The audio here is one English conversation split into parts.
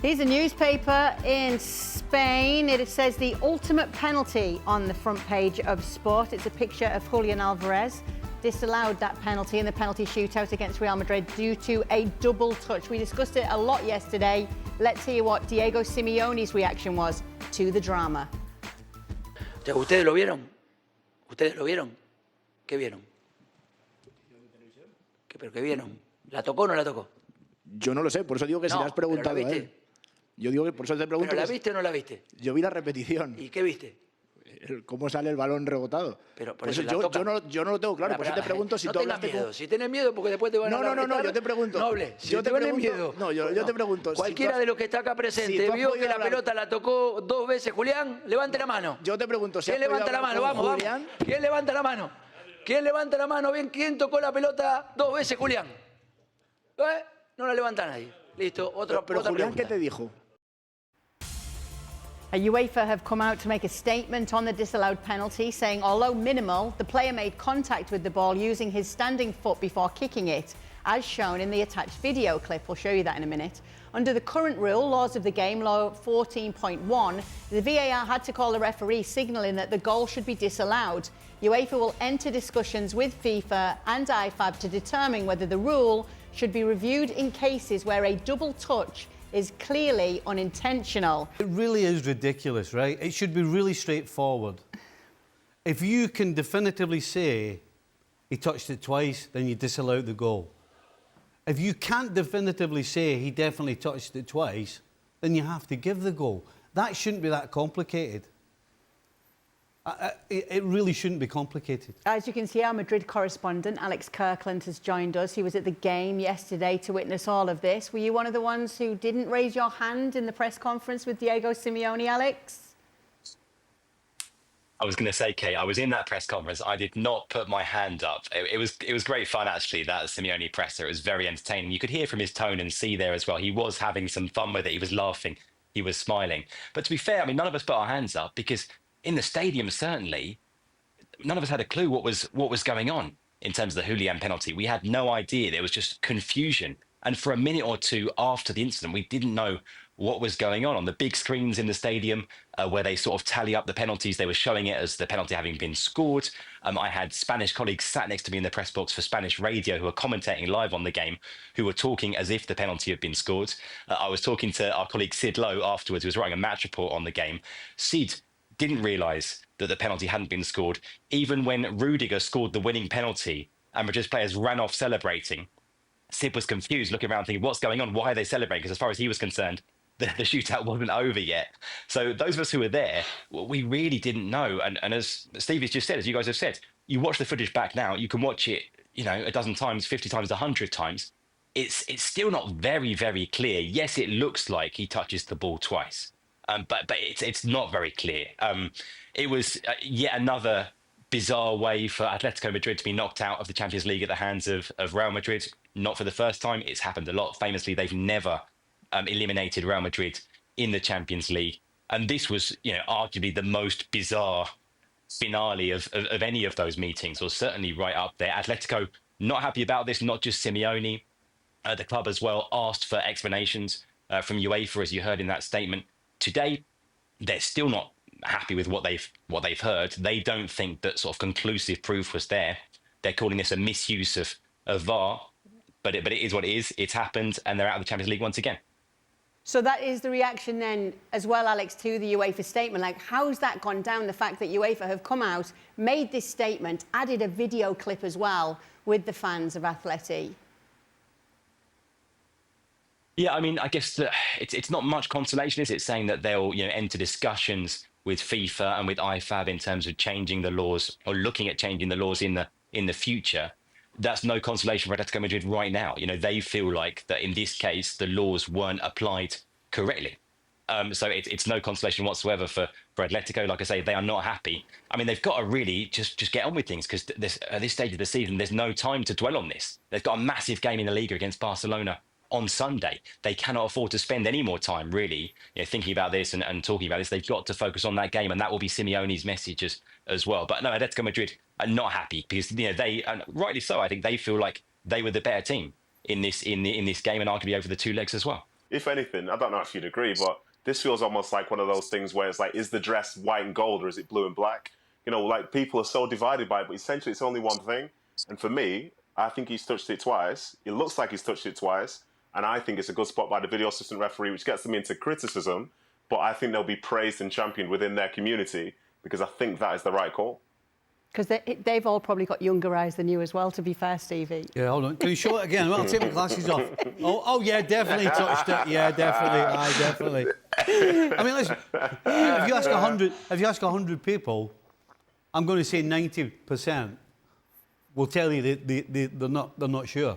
Here's a newspaper in Spain. It says the ultimate penalty on the front page of Sport. It's a picture of Julian Alvarez. Disallowed that penalty in the penalty shootout against Real Madrid due to a double touch. We discussed it a lot yesterday. Let's hear what Diego Simeone's reaction was to the drama. ¿Ustedes lo vieron? ¿Ustedes lo vieron? ¿Qué vieron? ¿Pero qué vieron? ¿La tocó o no la tocó? Yo no lo sé, por eso digo que si le has preguntado a él. Yo digo que por eso te pregunto. ¿Pero la viste o no la viste? Yo vi la repetición. ¿Y qué viste? Cómo sale el balón rebotado. Pero por eso yo no lo tengo claro, por eso te pregunto si no tú tengas miedo. Si tienes miedo, porque después te van a No, yo te pregunto. Noble, si yo te pregunto, miedo. No, yo te pregunto. Cualquiera de los que está acá presente vio que la pelota la tocó 2 veces Julián, levante la mano. Yo te pregunto si ¿Quién levanta la mano? Vamos. ¿Quién levanta la mano? ¿Quién levanta la mano? Bien, ¿quién tocó la pelota 2 veces Julián? No la levanta nadie. Listo, otra Pero Julián, pregunta. ¿qué te dijo? UEFA have come out to make a statement on the disallowed penalty, saying although minimal, the player made contact with the ball using his standing foot before kicking it, as shown in the attached video clip. We'll show you that in a minute. Under the current rule, laws of the game, law 14.1, the VAR had to call the referee, signalling that the goal should be disallowed. UEFA will enter discussions with FIFA and IFAB to determine whether the rule should be reviewed in cases where a double touch is clearly unintentional. It really is ridiculous, right? It should be really straightforward. If you can definitively say he touched it twice, then you disallow the goal. If you can't definitively say he definitely touched it twice, then you have to give the goal. That shouldn't be that complicated. It really shouldn't be complicated. As you can see, our Madrid correspondent, Alex Kirkland, has joined us. He was at the game yesterday to witness all of this. Were you one of the ones who didn't raise your hand in the press conference with Diego Simeone, Alex? I was going to say, Kate, I was in that press conference. I did not put my hand up. It was great fun, actually, that Simeone presser. It was very entertaining. You could hear from his tone and see there as well. He was having some fun with it. He was laughing. He was smiling. But to be fair, I mean, none of us put our hands up because in the stadium, certainly, none of us had a clue what was going on in terms of the Julian penalty. We had no idea. There was just confusion. And for a minute or two after the incident, we didn't know what was going on the big screens in the stadium where they sort of tally up the penalties. They were showing it as the penalty having been scored. I had Spanish colleagues sat next to me in the press box for Spanish radio who were commentating live on the game, who were talking as if the penalty had been scored. I was talking to our colleague Sid Lowe afterwards, who was writing a match report on the game. Sid didn't realise that the penalty hadn't been scored. Even when Rudiger scored the winning penalty and Madrid's players ran off celebrating, Sid was confused, looking around thinking, what's going on? Why are they celebrating? Because as far as he was concerned, the shootout wasn't over yet. So those of us who were there, we really didn't know. And as Steve has just said, as you guys have said, you watch the footage back now, you can watch it, a dozen times, 50 times, 100 times. It's still not very, very clear. Yes, it looks like he touches the ball twice. But it's not very clear. It was yet another bizarre way for Atletico Madrid to be knocked out of the Champions League at the hands of Real Madrid. Not for the first time. It's happened a lot. Famously, they've never eliminated Real Madrid in the Champions League. And this was, arguably the most bizarre finale of any of those meetings, or certainly right up there. Atletico not happy about this, not just Simeone. The club as well asked for explanations from UEFA, as you heard in that statement. Today, they're still not happy with what they've heard. They don't think that sort of conclusive proof was there. They're calling this a misuse of VAR, but it is what it is. It's happened, and they're out of the Champions League once again. So that is the reaction then as well, Alex, to the UEFA statement. Like, how's that gone down, the fact that UEFA have come out, made this statement, added a video clip as well with the fans of Atleti? Yeah, I mean, I guess that it's not much consolation, is it, saying that they'll enter discussions with FIFA and with IFAB in terms of changing the laws or looking at changing the laws in the future. That's no consolation for Atletico Madrid right now. They feel like that in this case the laws weren't applied correctly. So it's no consolation whatsoever for Atletico. Like I say, they are not happy. I mean, they've got to really just get on with things, because at this stage of the season, there's no time to dwell on this. They've got a massive game in the Liga against Barcelona on Sunday. They cannot afford to spend any more time really thinking about this and talking about this. They've got to focus on that game, and that will be Simeone's message as well. But no, Atletico Madrid are not happy because they, and rightly so, I think they feel like they were the better team in this game, and arguably over the 2 legs as well. if anything, I don't know if you'd agree, but this feels almost like one of those things where it's like, is the dress white and gold or is it blue and black? You know, like people are so divided by it, but essentially it's only one thing. And for me, I think he's touched it twice. It looks like he's touched it twice. And I think it's a good spot by the video assistant referee, which gets them into criticism. But I think they'll be praised and championed within their community because I think that is the right call. Because they've all probably got younger eyes than you as well, to be fair, Stevie. Yeah, hold on. Can you show it again? Well, I'll take my glasses off. Oh, yeah, definitely touched it. Yeah, definitely. Aye, definitely. I mean, listen, if you ask 100 people, I'm going to say 90% will tell you they're not sure.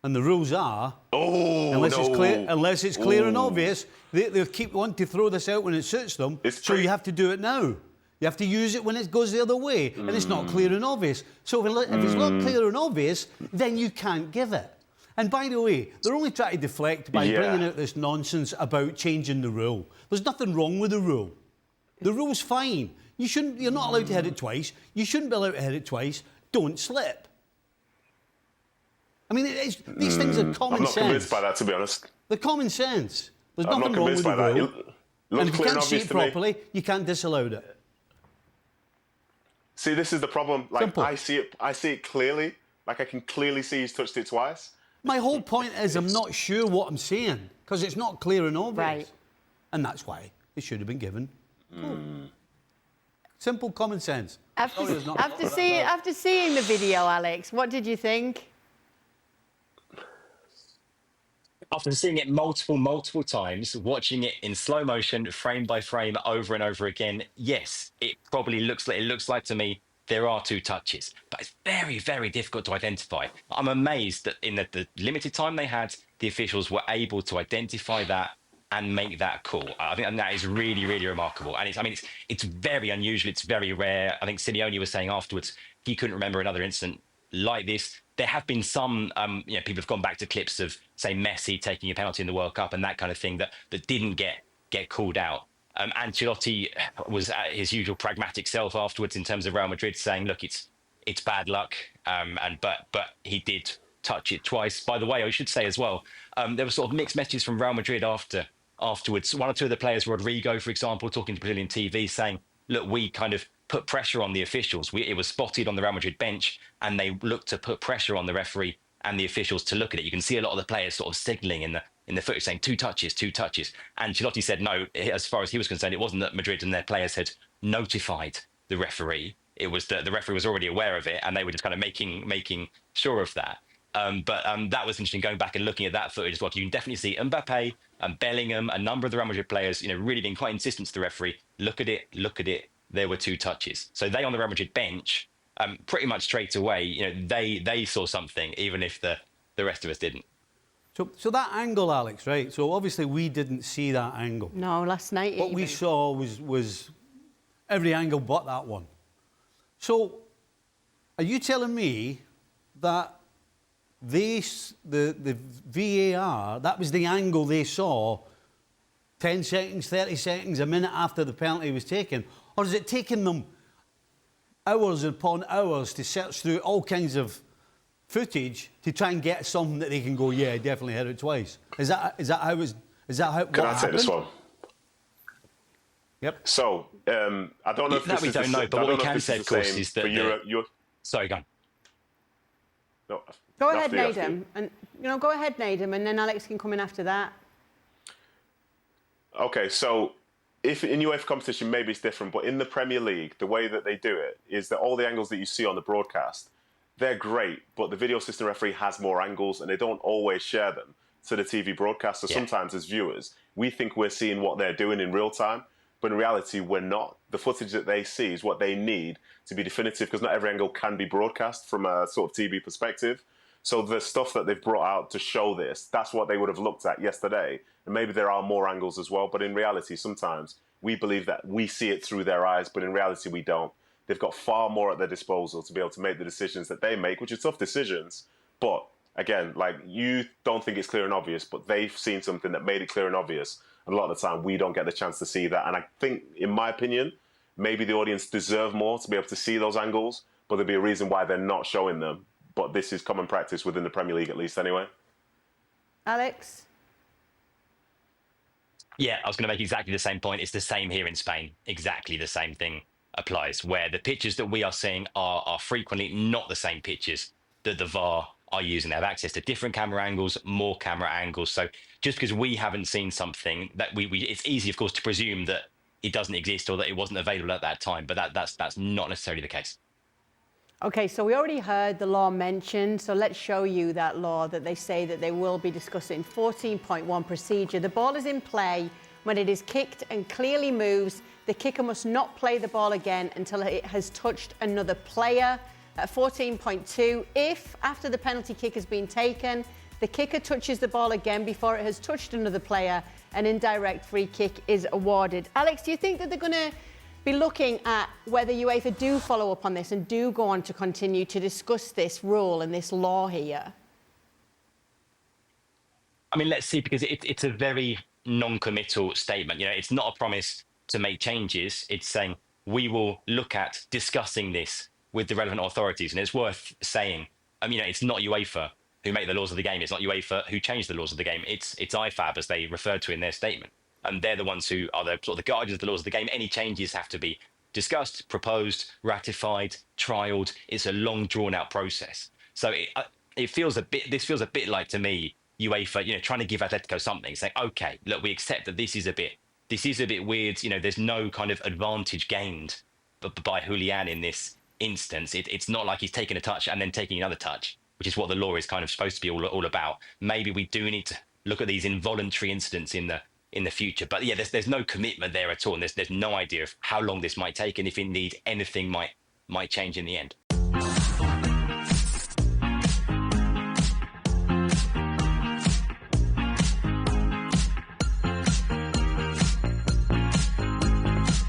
And the rules are, unless it's clear and obvious, they'll keep wanting to throw this out when it suits them. So you have to do it now. You have to use it when it goes the other way, and it's not clear and obvious. So if it's not clear and obvious, then you can't give it. And by the way, they're only trying to deflect by bringing out this nonsense about changing the rule. There's nothing wrong with the rule. The rule's fine. You're not allowed to hit it twice. You shouldn't be allowed to hit it twice. Don't slip. I mean, these things are common sense. I'm not convinced by that, to be honest. They're common sense. There's nothing wrong with the rule. And if you can't see it properly, you can't disallow it. See, this is the problem. Like, Simple. I see it clearly. Like, I can clearly see he's touched it twice. My whole point is I'm not sure what I'm saying because it's not clear and obvious. Right. And that's why it should have been given. Simple common sense. After seeing the video, Alex, what did you think? After seeing it multiple times, watching it in slow motion, frame by frame, over and over again, yes, it probably looks like to me there are 2 touches, but it's very, very difficult to identify. I'm amazed that in the limited time they had, the officials were able to identify that and make that call. I think that is really, really remarkable. And it's very unusual. It's very rare. I think Simeone was saying afterwards he couldn't remember another incident like this. There have been some, people have gone back to clips of, say, Messi taking a penalty in the World Cup and that kind of thing that didn't get called out. Ancelotti was his usual pragmatic self afterwards in terms of Real Madrid, saying, "Look, it's bad luck," but he did touch it twice. By the way, I should say as well, there were sort of mixed messages from Real Madrid afterwards. One or two of the players, Rodrigo, for example, talking to Brazilian TV, saying, "Look, we kind of put pressure on the officials. It was spotted on the Real Madrid bench, and they looked to put pressure on the referee and the officials to look at it." You can see a lot of the players sort of signalling in the footage saying 2 touches. And Ancelotti said no, as far as he was concerned, it wasn't that Madrid and their players had notified the referee. It was that the referee was already aware of it and they were just kind of making sure of that. But that was interesting, going back and looking at that footage as well. You can definitely see Mbappe and Bellingham, a number of the Real Madrid players, really being quite insistent to the referee. Look at it. There were 2 touches. So they on the Real Madrid bench, pretty much straight away, they saw something, even if the rest of us didn't. So that angle, Alex, right? So obviously we didn't see that angle. No, last night. What we saw was every angle but that one. So are you telling me that the VAR, that was the angle they saw 10 seconds, 30 seconds, a minute after the penalty was taken? Or is it taking them hours upon hours to search through all kinds of footage to try and get something that they can go, yeah, I definitely hit it twice? Is that how? Can I take this one? Yep. So I don't know if that this we is don't know, but what we can say, of course, is that sorry, go on. No, go ahead, Nedum, and go ahead, Nedum, and then Alex can come in after that. Okay, so if in UEFA competition maybe it's different, but in the Premier League, the way that they do it is that all the angles that you see on the broadcast, they're great, but the video assistant referee has more angles and they don't always share them to the TV broadcast. So sometimes as viewers, we think we're seeing what they're doing in real time, but in reality, we're not. The footage that they see is what they need to be definitive, because not every angle can be broadcast from a sort of TV perspective. So the stuff that they've brought out to show this, that's what they would have looked at yesterday. And maybe there are more angles as well, but in reality, sometimes we believe that we see it through their eyes, but in reality, we don't. They've got far more at their disposal to be able to make the decisions that they make, which are tough decisions. But again, like, you don't think it's clear and obvious, but they've seen something that made it clear and obvious. And a lot of the time, we don't get the chance to see that. And I think, in my opinion, maybe the audience deserve more to be able to see those angles, but there'd be a reason why they're not showing them. But this is common practice within the Premier League, at least, anyway. Alex? Yeah, I was going to make exactly the same point. It's the same here in Spain. Exactly the same thing applies, where the pictures that we are seeing are frequently not the same pictures that the VAR are using. They have access to different camera angles, more camera angles. So just because we haven't seen something that it's easy, of course, to presume that it doesn't exist or that it wasn't available at that time, but that's not necessarily the case. Okay, so we already heard the law mentioned, so let's show you that law that they say that they will be discussing. 14.1 procedure. The ball is in play when it is kicked and clearly moves. The kicker must not play the ball again until it has touched another player. At 14.2, if after the penalty kick has been taken, the kicker touches the ball again before it has touched another player, an indirect free kick is awarded. Alex, do you think that they're going to be looking at whether UEFA do follow up on this and do go on to continue to discuss this rule and this law here? I mean, let's see, because it's a very non-committal statement. You know, it's not a promise to make changes. It's saying we will look at discussing this with the relevant authorities. And it's worth saying, you know, it's not UEFA who make the laws of the game. It's not UEFA who change the laws of the game. It's IFAB, as they referred to in their statement. And they're the ones who are the sort of the guardians of the laws of the game. Any changes have to be discussed, proposed, ratified, trialed. It's a long, drawn-out process. So this feels a bit like, to me, UEFA, you know, trying to give Atletico something, saying, okay, look, we accept that this is a bit weird. You know, there's no kind of advantage gained by Julian in this instance. It's not like he's taking a touch and then taking another touch, which is what the law is kind of supposed to be all about. Maybe we do need to look at these involuntary incidents in the future. But yeah, there's no commitment there at all. And there's no idea of how long this might take and if indeed anything might change in the end.